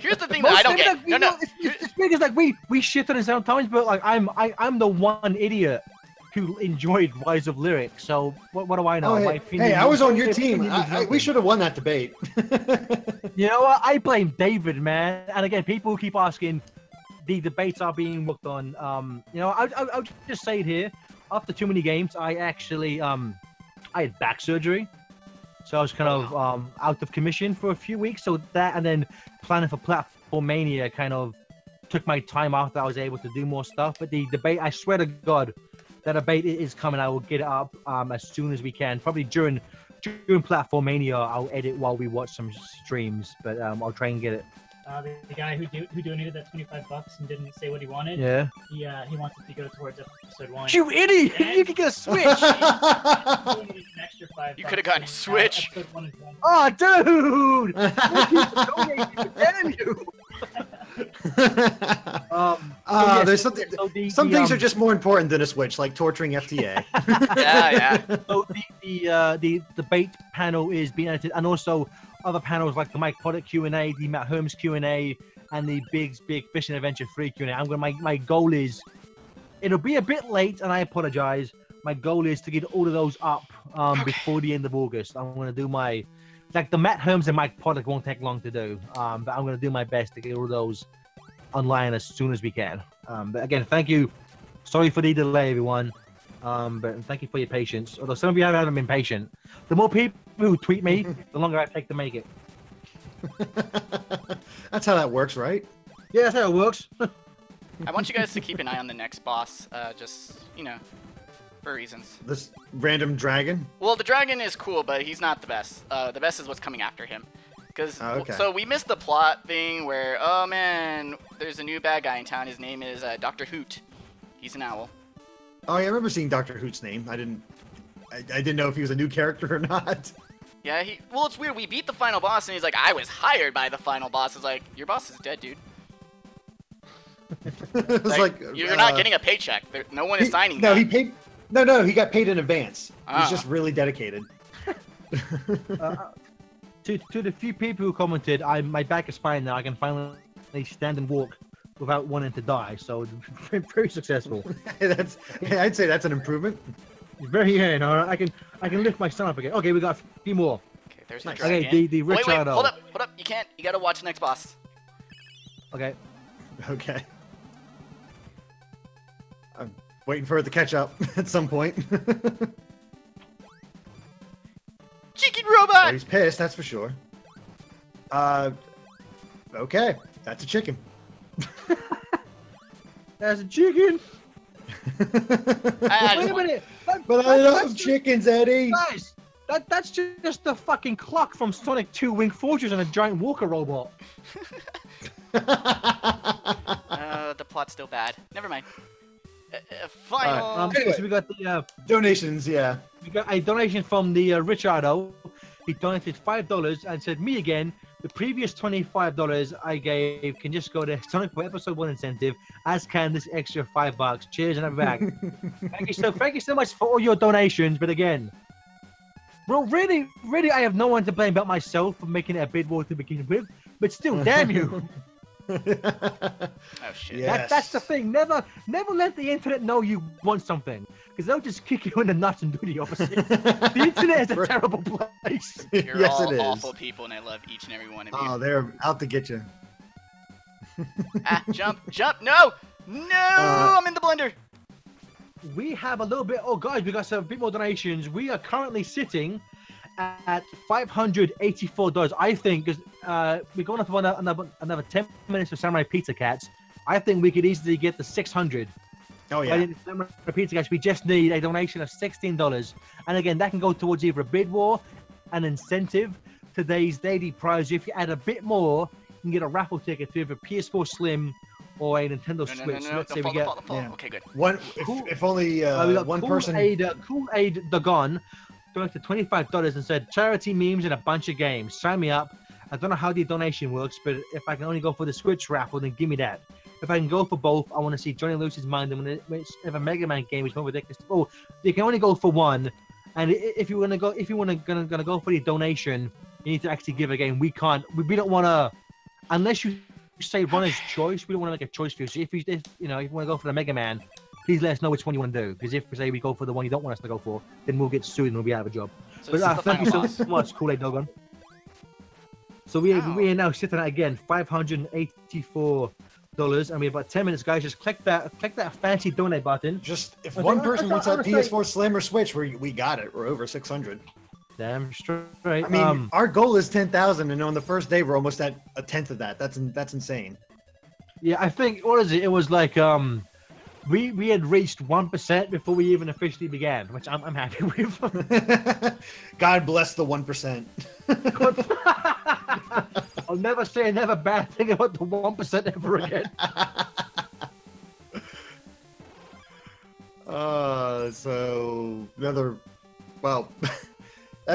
Here's the thing that I don't get. No. It's weird, 'cause, like we shit on it sometimes, but like I'm the one idiot who enjoyed Rise of Lyric. So what do I know? Oh, My hey, opinion I was on your my team. opinion is We nothing. should have won that debate. You know what? I blame David, man. And again, people keep asking, the debates are being worked on. I'll just say it here. After too many games, I actually I had back surgery, so I was kind of out of commission for a few weeks. So that, and then planning for Platformania kind of took my time after I was able to do more stuff. But the debate, I swear to God, that debate is coming. I will get it up as soon as we can. Probably during Platformania, I'll edit while we watch some streams. But I'll try and get it. The guy who donated that $25 and didn't say what he wanted. Yeah. He wants it to go towards episode 1. You idiot! And- You can get a Switch. Donated an extra $5. You coulda gotten a so now Switch. episode 1 is done. Oh, dude! Damn you! There's something. Some things are just more important than a Switch, like torturing FTA. Yeah. So the debate panel is being edited, and also other panels like the Mike Potter Q&A, the Matt Holmes Q&A, and the Big Fishing Adventure 3 Q&A. My goal is, it'll be a bit late, and I apologize. My goal is to get all of those up before the end of August. I'm going to do like the Matt Holmes and Mike Potter won't take long to do, but I'm going to do my best to get all of those online as soon as we can. But again, thank you. Sorry for the delay, everyone. But thank you for your patience. Although some of you haven't been patient. The more people who tweet me, the longer I take to make it. That's how that works, right? Yeah, that's how it works. I want you guys to keep an eye on the next boss, just, for reasons. This random dragon? Well, the dragon is cool, but he's not the best. The best is what's coming after him. So we missed the plot thing where, oh man, there's a new bad guy in town. His name is Dr. Hoot. He's an owl. Oh, yeah, I remember seeing Dr. Hoot's name. I didn't know if he was a new character or not. Yeah, well, it's weird. We beat the final boss, and he's like, I was hired by the final boss. It's like, your boss is dead, dude. It's like you're not getting a paycheck. No one is signing No, that. he paid. No, he got paid in advance. Ah. He's just really dedicated. To the few people who commented, my back is fine now. I can finally stand and walk without wanting to die. So very successful. I'd say that's an improvement. I can lift my son up again. Okay, we got a few more. Okay, there's the Nice. dragon. Okay, the wait, Richard. hold up. You can't. You gotta watch the next boss. Okay. Okay. I'm waiting for it to catch up at some point. Chicken Oh, robot! he's pissed, that's for sure. Okay. That's a chicken. There's a chicken. I Wait just a minute. But I love chickens, Eddie! Guys, that's just the fucking clock from Sonic 2 Wing Fortress and a giant walker robot. the plot's still bad. Never mind. Final. Anyway. So we got the Donations, yeah. we got a donation from the Richardo. He donated $5 and said, "Me again. The previous $25 I gave can just go to Sonic for Episode 1 incentive, as can this extra $5. Cheers and I'm back." Thank you so much for all your donations. But again, well, really, I have no one to blame but myself for making it a bid war to begin with. But still, damn you. Oh shit. Yeah. That's the thing. Never let the internet know you want something, because they'll just kick you in the nuts and do the opposite. The internet is a terrible place. You're Yes, all it is. awful people, and I love each and every one of you. Oh, they're out to get you. Jump! No! I'm in the blender. We have a little bit. Oh, guys, we got a bit more donations. We are currently sitting at $584. I think because we're going up for another 10 minutes of Samurai Pizza Cats. I think we could easily get the 600. Oh, yeah. Samurai Pizza Cats. We just need a donation of $16, and again, that can go towards either a bid war, an incentive, today's daily prize. If you add a bit more, you can get a raffle ticket to either PS4 Slim or a Nintendo Switch. No. Let's say Don't we get. fall. Yeah. Okay, good. If only We got one Cool person. Cool Aid Dagon donated $25 and said, "Charity memes and a bunch of games. Sign me up. I don't know how the donation works, but if I can only go for the Switch raffle, then give me that. If I can go for both, I want to see Johnny lose his mind. And if a Mega Man game is more ridiculous, oh, you can only go for one. And if you want to go for the donation, you need to actually give a game. We can't. We don't want to, unless you say runner's choice. We don't want to make a choice for you. So if you want to go for the Mega Man, please let us know which one you want to do. Because if we say we go for the one you don't want us to go for, then we'll get sued and we'll be out of a job. So But this is the thank you final so boss. much, Kool-Aid Dogon. So we are now sitting at again $584, and we have about 10 minutes, guys. Just click that fancy donate button. Just if I one think- person I wants that honestly- PS4 Slim or Switch, we got it. We're over 600. Damn straight. I mean, our goal is 10,000, and on the first day, we're almost at a tenth of that. That's insane. Yeah, I think what is it? It was like we had reached 1% before we even officially began, which I'm happy with. God bless the 1%. I'll never say another bad thing about the 1% ever again. So another. Well,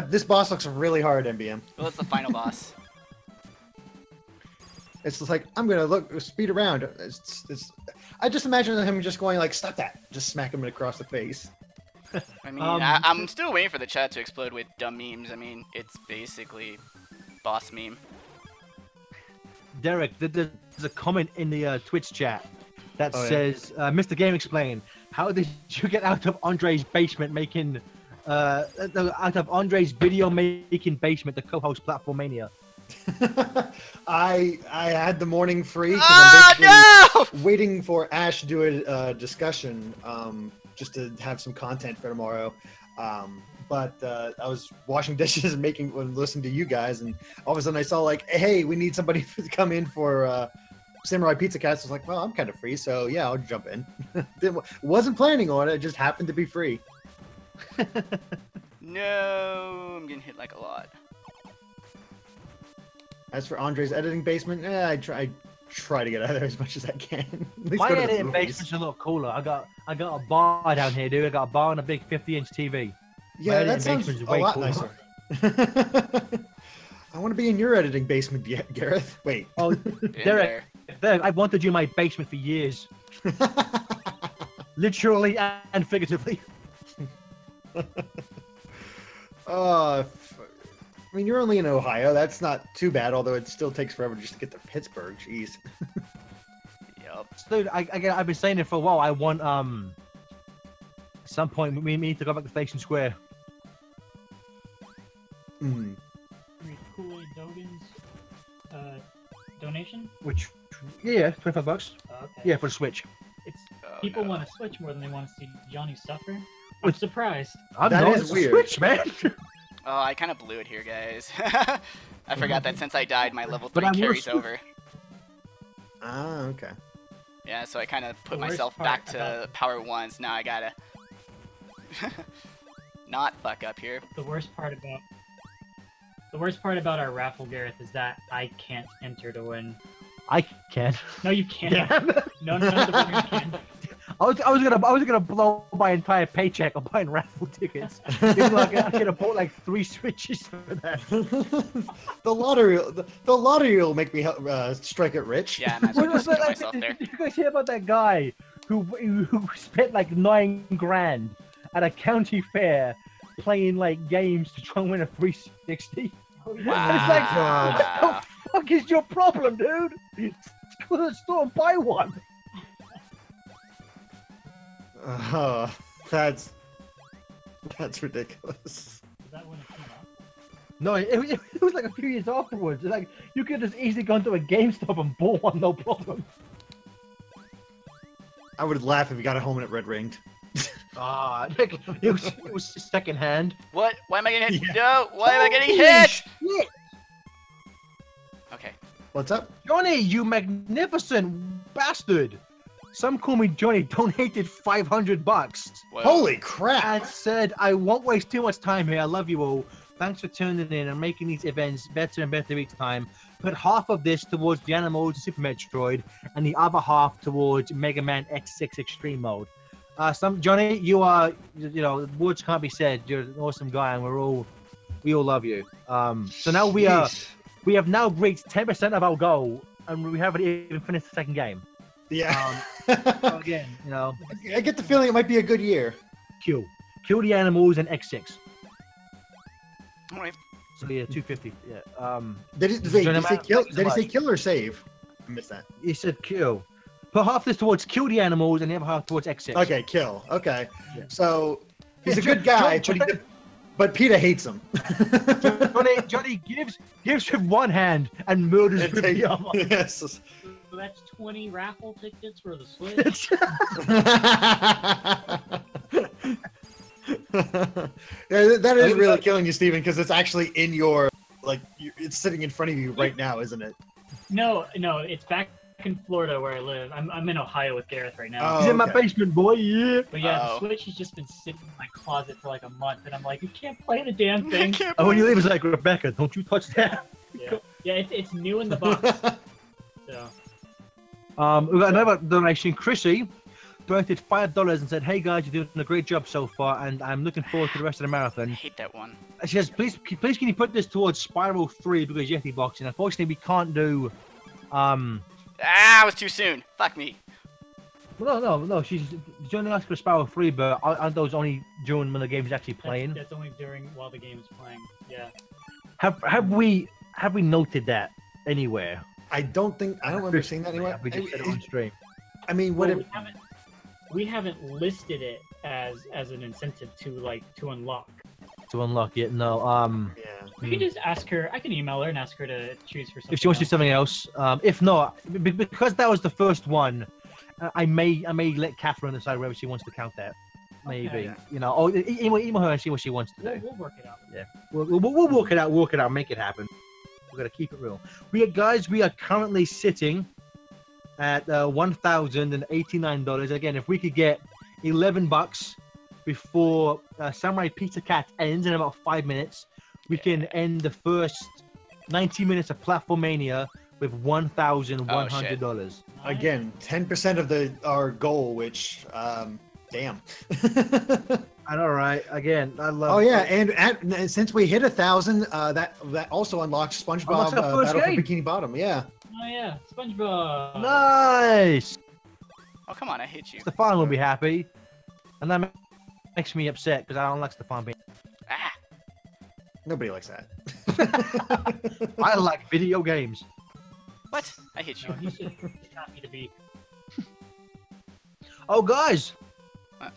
this boss looks really hard, MBM. Well, it's the final boss. It's just like, I'm gonna speed around. I just imagine him just going like, stop that. Just smack him across the face. I mean, I'm still waiting for the chat to explode with dumb memes. I mean, it's basically boss meme. Derek, there's a comment in the Twitch chat that Oh, yeah. says, "Mr. Game Explain, how did you get out of Andre's basement making, out of Andre's video making basement, the co-host Platformania?" I had the morning free because Oh I'm basically no! waiting for Ash to do a discussion, just to have some content for tomorrow. But I was washing dishes and listening to you guys, and all of a sudden I saw like, hey, we need somebody to come in for Samurai Pizza Cats. I was like, well, I'm kind of free, so yeah, I'll jump in. Wasn't planning on it; it just happened to be free. No, I'm getting hit like a lot. As for Andre's editing basement, I try to get out of there as much as I can. At least My go to the editing movies. basement's a lot cooler. I got a bar down here, dude. I got a bar and a big 50-inch TV. Yeah, My that sounds editing a basement's way lot cooler. nicer. I want to be in your editing basement, Gareth. Wait. Oh, Been Derek, I wanted you in my basement for years, literally and figuratively. I mean, you're only in Ohio. That's not too bad, although it still takes forever just to get to Pittsburgh. Jeez. Yup. Dude, I've been saying it for a while. I want at some point we need to go back to Station Square. Mm. Read Kool-Aid Dogan's donation. Which, yeah, $25. Oh, okay. Yeah, for the Switch. It's Oh, people no. want to Switch more than they want to see Johnny suffer. I'm surprised. I'm That not, is it's a weird. Switch, man. Oh, I kind of blew it here, guys. I forgot that since I died, my level But 3 I'm carries listening. over. Ah, okay. Yeah, so I kind of put The worst myself part back to about- power 1, so now I gotta not fuck up here. The worst part about our raffle, Gareth, is that I can't enter to win. I can. No, you can't. Damn. No, none of the winners can. I was gonna blow my entire paycheck on buying raffle tickets. Even though I could have bought like 3 Switches for that. the lottery will make me strike it rich. Yeah, I might as well just Well, get like, myself there. did you guys hear about that guy who spent like $9,000 at a county fair playing like games to try and win a 360? Oh, yeah. And it's like, Wow. what the fuck is your problem, dude? Go to the store and buy one. That's ridiculous. Is that when it came out? No, it was like a few years afterwards. Like you could have just easily gone to a GameStop and bought one, no problem. I would laugh if you got it home and it red ringed. Ah, it was second hand. What? Why am I getting hit? Yeah. No! Why am I getting Holy hit? shit. Okay. What's up? Johnny, you magnificent bastard! Some call me Johnny. Donated $500 Whoa. Holy crap! and said, "I won't waste too much time here. I love you all. Thanks for tuning in and making these events better and better each time. Put half of this towards the Animals Super Metroid, and the other half towards Mega Man X6 Extreme Mode." Johnny, you are, words can't be said. You're an awesome guy, and we all love you. So now we have now reached 10% of our goal, and we haven't even finished the second game. Yeah. So again, I get the feeling it might be a good year. kill the animals and X6. Alright. So yeah, 250. Yeah. Did he say kill? Thank you so Did he say much. kill or save? I missed that. He said kill. Put half this towards kill the animals and the other half towards X6. Okay, kill. Okay. Yeah. So he's a Yeah, good guy, Johnny- but PETA hates him. Johnny gives with one hand and murders with the other. Yes. So that's 20 raffle tickets for the Switch. Yeah, that is really killing you, Steven, because it's actually in your, it's sitting in front of you right now, isn't it? No, it's back in Florida where I live. I'm in Ohio with Gareth right now. Oh. He's in my okay. basement, boy. Yeah. But yeah, Uh-oh. the Switch has just been sitting in my closet for like a month, and I'm like, you can't play the damn thing. And when you leave, it's like, Rebecca, don't you touch that. Yeah, it's new in the box. So We got another donation. Chrissy donated $5 and said, "Hey guys, you're doing a great job so far, and I'm looking forward to the rest of the I marathon." hate that one. She says, "Please, can you put this towards Spiral 3 because Yeti boxing? Unfortunately, we can't do." Ah, it was too soon. Fuck me. No. She's only asked for Spiral 3, but aren't those only during when the game's actually playing? that's only while the game is playing. Yeah. Have we have we noted that anywhere? I don't remember seeing that anywhere. We just said it on stream. I mean, Well, we haven't listed it as an incentive to unlock. To unlock it, no. Yeah. We can just ask her. I can email her and ask her to choose for something. If she wants to do else. something else, if not, because that was the first one, I may let Catherine decide whether she wants to count that. Maybe, Okay. you know, or email her and see what she wants to do. We'll work it out. Yeah, we'll work it out, make it happen. We're gonna keep it real. We are currently sitting at $1,089. Again, if we could get $11 before Samurai Pizza Cat ends in about 5 minutes, we can end the first 90 minutes of Platformania with $1,100. Again, 10% of our goal, which damn. And all right, again, I love. Oh yeah, and since we hit 1,000, that also unlocks SpongeBob Unlocks our first Battle for game. Bikini Bottom. Yeah. Oh yeah, SpongeBob. Nice. Oh, come on, I hit you. Stefan will be happy, and that makes me upset because I don't like Stefan being. Ah, Nobody likes that. I like video games. what? I hit you. No, he's just happy to be. Oh, guys.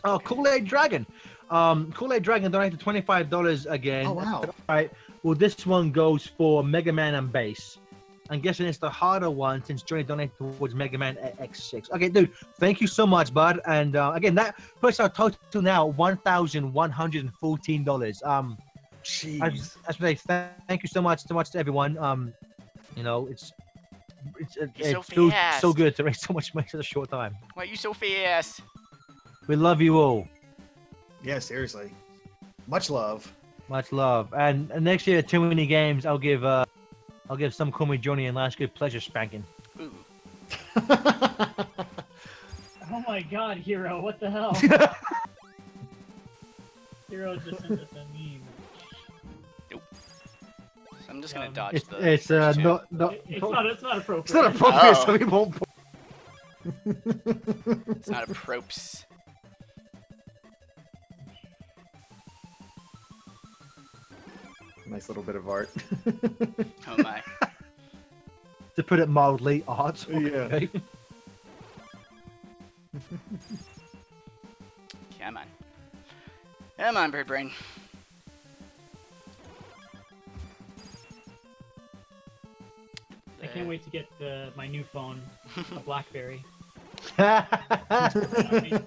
Oh, Okay. Kool-Aid Dragon. Kool-Aid Dragon donated $25 again. Oh wow. All right. Well, this one goes for Mega Man and Bass. I'm guessing it's the harder one since Johnny donated towards Mega Man X6. Okay, dude. Thank you so much, bud. And again, that puts our total now $1,114. Jeez. I just say thank you so much to everyone. You know, it so feels fast. so good to raise so much money in a short time. Why are you so fast? We love you all. Yeah, seriously. Much love. Much love. And next year, too many games. I'll give some Call Me Johnny and Last Good Pleasure spanking. Ooh. Oh my God, Hero! What the hell? Hero just sent us a meme. So I'm just gonna dodge It's the. not It's not appropriate. it's not appropriate, Oh. so we won't. It's not a props. Nice little bit of art. Oh my. To put it mildly, art. Yeah. Okay. Come on. Come on, Bird Brain. I can't wait to get my new phone, a BlackBerry.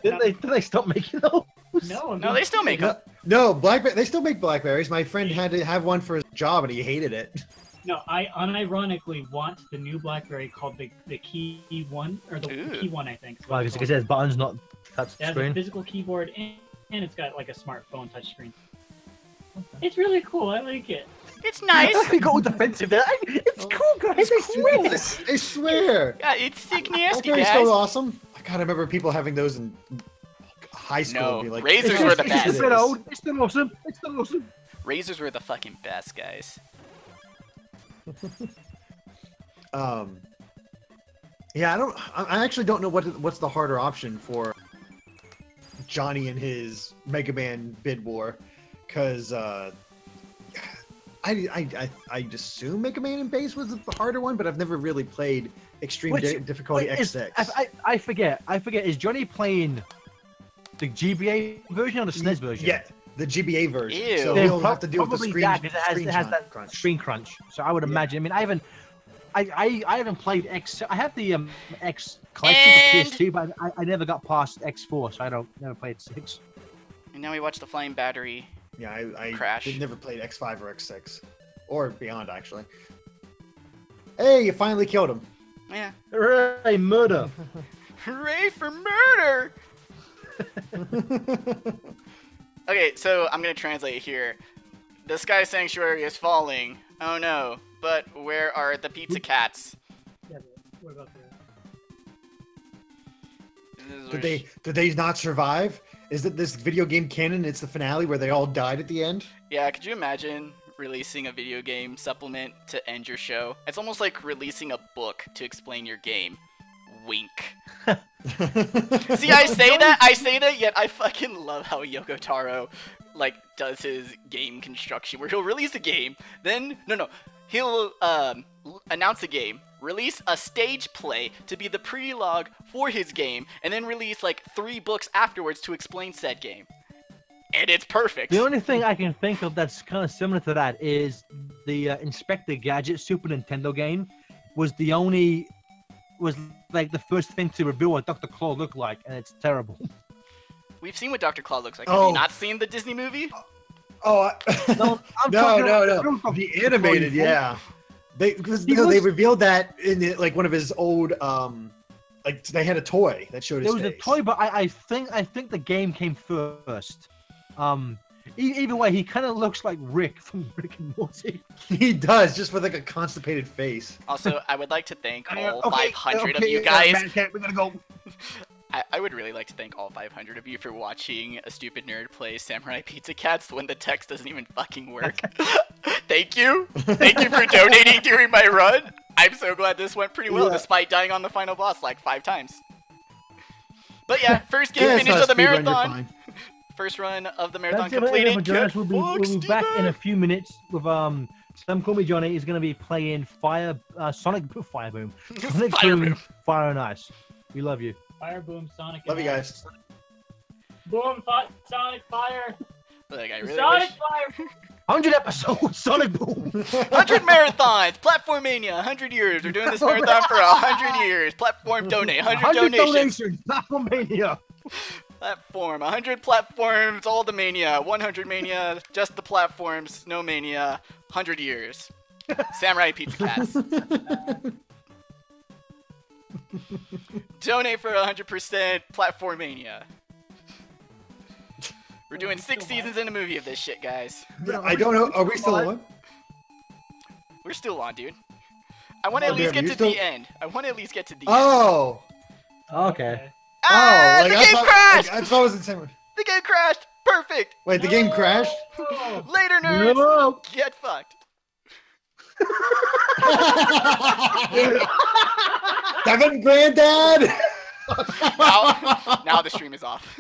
Did they stop making those? No, No, they still make them. No, BlackBerry. They still make Blackberries. My friend had to have one for his job, and he hated it. No, I unironically want the new BlackBerry called the Key One, or the Ooh. Key One, I think. is what Well, it's because called. it has buttons, not touch It has a screen. physical keyboard and it's got like a smartphone touchscreen. It's really cool. I like it. It's nice. You got all defensive there. It's cool, guys. I swear. I swear. Yeah, it's sick nasty, Blackberry's guys. so awesome. I gotta remember people having those in high school. No, and be like, Razors "Oh, were the this best. It's is a bit old. It's still awesome. It's still awesome. Razors were the fucking best, guys. Yeah, I actually don't know what's the harder option for Johnny and his Mega Man bid war, because I'd assume Mega Man and Bass was the harder one, but I've never really played Extreme Difficulty X6. I forget. Is Johnny playing the GBA version or the SNES version? Yeah, the GBA version. Ew. So Then he'll have to deal with the probably screen. that, 'cause it has that crunch. screen crunch. So I would imagine. I mean, I haven't played X. I have the X collection And- for PS2, but I never got past X4, so I never played 6. And now we watch the flying battery. Yeah, I Crash. never played X5 or X6, or beyond actually. Hey, you finally killed him. Yeah. Hooray, murder! Hooray for murder! Okay, so I'm gonna translate here. The Sky Sanctuary is falling. Oh no. But where are the pizza cats? Yeah, but what about the? Did they not survive? Is it this video game canon? It's the finale where they all died at the end. Yeah, could you imagine releasing a video game supplement to end your show? It's almost like releasing a book to explain your game. Wink. See, I say that, yet I fucking love how Yoko Taro, like, does his game construction, where he'll release a game, then, no, he'll announce a game, release a stage play to be the prelogue for his game, and then release like 3 books afterwards to explain said game. And it's perfect. The only thing I can think of that's kind of similar to that is the Inspector Gadget Super Nintendo game was like the first thing to reveal what Dr. Claw looked like, and it's terrible. We've seen what Dr. Claw looks like. Have you not seen the Disney movie? Oh, No, no. The animated, yeah. They revealed that in like one of his old like they had a toy that showed his face. There was a toy, but I think the game came first. Either way, he kind of looks like Rick from Rick and Morty. He does, just with like a constipated face. Also, I would like to thank all 500 of you guys. We're gonna go. I would really like to thank all 500 of you for watching a stupid nerd play Samurai Pizza Cats when the text doesn't even fucking work. Thank you. Thank you for donating during my run. I'm so glad this went pretty well, despite dying on the final boss like 5 times. But yeah, first game finished of the marathon. First run of the marathon completed. We'll be back in a few minutes with Some Call Me Johnny is going to be playing Sonic Boom, Fire and Ice. We love you. Fire, boom, Sonic. Love you guys. Boom, Sonic, fire. Like, I really Sonic, wish... fire. 100 episodes, Sonic Boom. 100 marathons, Platformania, 100 years. We're doing this marathon for 100 years. Platform donate, 100 donations. Platformania. Platform, 100 platforms, all the mania. 100 mania, just the platforms, no mania. 100 years. Samurai Pizza Cats. Donate for 100% Platformania. We're doing 6 seasons in a movie of this shit, guys. I don't know. Are we still on? We're still on, dude. I want to at least get to the end. I want to at least get to the end. Oh. Okay. Ah, like, the game crashed! I thought it was the same. The game crashed! Perfect! Wait, the game crashed? Later, nerds! No. Get fucked. 7 granddad! Now the stream is off.